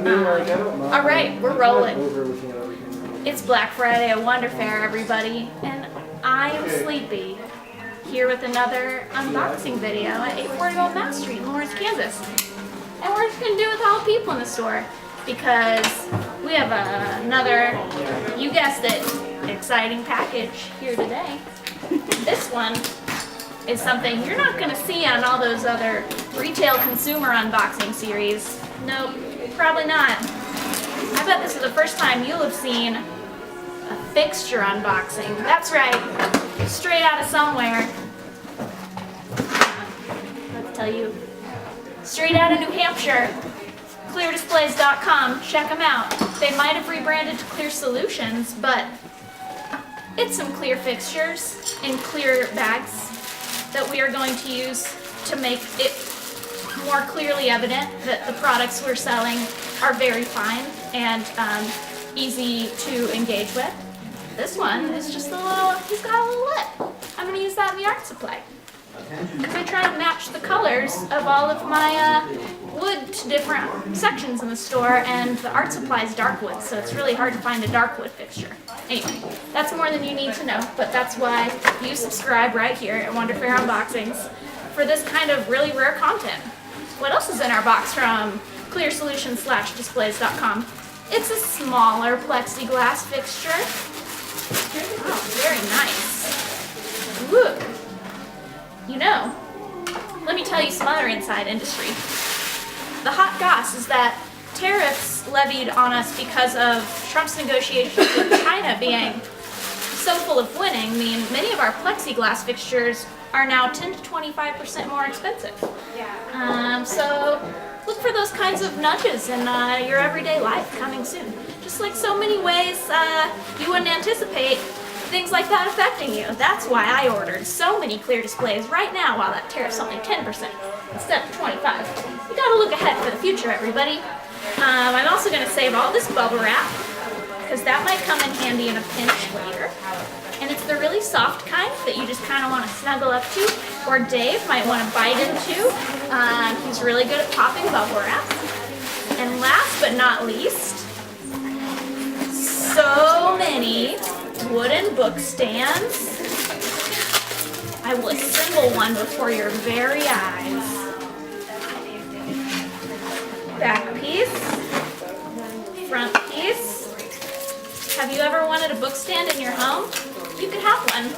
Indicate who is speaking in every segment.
Speaker 1: All right, we're rolling. It's Black Friday at Wonder Fair, everybody, and I am Sleepy, here with another unboxing video at 840 Old Mass Street in Lawrence, Kansas. And we're just gonna do it with all the people in the store because we have another, you guessed it, exciting package here today. This one is something you're not gonna see on all those other retail consumer unboxing series. Nope, probably not. I bet this is the first time you'll have seen a fixture unboxing. That's right, straight out of somewhere. Let's tell you, straight out of New Hampshire. ClearDisplays.com, check them out. They might have rebranded to Clear Solutions, but it's some clear fixtures in clear bags that we are going to use to make it more clearly evident that the products we're selling are very fine and easy to engage with. This one is just a little, he's got a little lip. I'm going to use that in the art supply. Because I try to match the colors of all of my wood to different sections in the store, and the art supply is dark wood, so it's really hard to find a dark wood fixture. Anyway, that's more than you need to know, but that's why you subscribe right here at Wonder Fair Unboxings for this kind of really rare content. What else is in our box from clearsolutions/displays.com? It's a smaller plexiglass fixture. Oh, very nice. Ooh. You know, let me tell you some other inside industry. The hot goss is that tariffs levied on us because of Trump's negotiations with China being so full of winning mean many of our plexiglass fixtures are now 10 to 25% more expensive. So look for those kinds of nudges in your everyday life coming soon. Just like so many ways you wouldn't anticipate things like that affecting you. That's why I ordered so many clear displays right now while that tariff's only 10% instead of 25%. You gotta look ahead for the future, everybody. I'm also gonna save all this bubble wrap because that might come in handy in a pinch later. And it's the really soft kind that you just kind of want to snuggle up to, or Dave might want to bite into. He's really good at popping bubble wrap. And last but not least, so many wooden book stands. I will assemble one before your very eyes. Back piece, front piece. Have you ever wanted a book stand in your home? You could have one.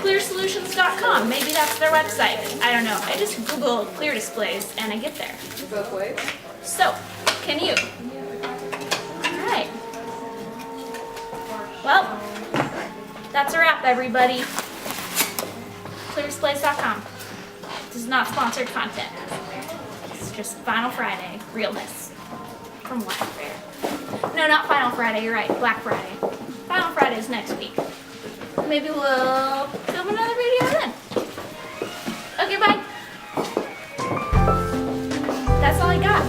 Speaker 1: ClearSolutions.com, maybe that's their website. I don't know. I just Google clear displays and I get there.
Speaker 2: Both ways?
Speaker 1: So, can you? Alright. Well, that's a wrap, everybody. ClearDisplays.com. This is not sponsored content. It's just Final Friday realness from Black Fair. No, not Final Friday, you're right, Black Friday. Final Friday is next week. Maybe we'll film another video then. Okay, bye. That's all I got.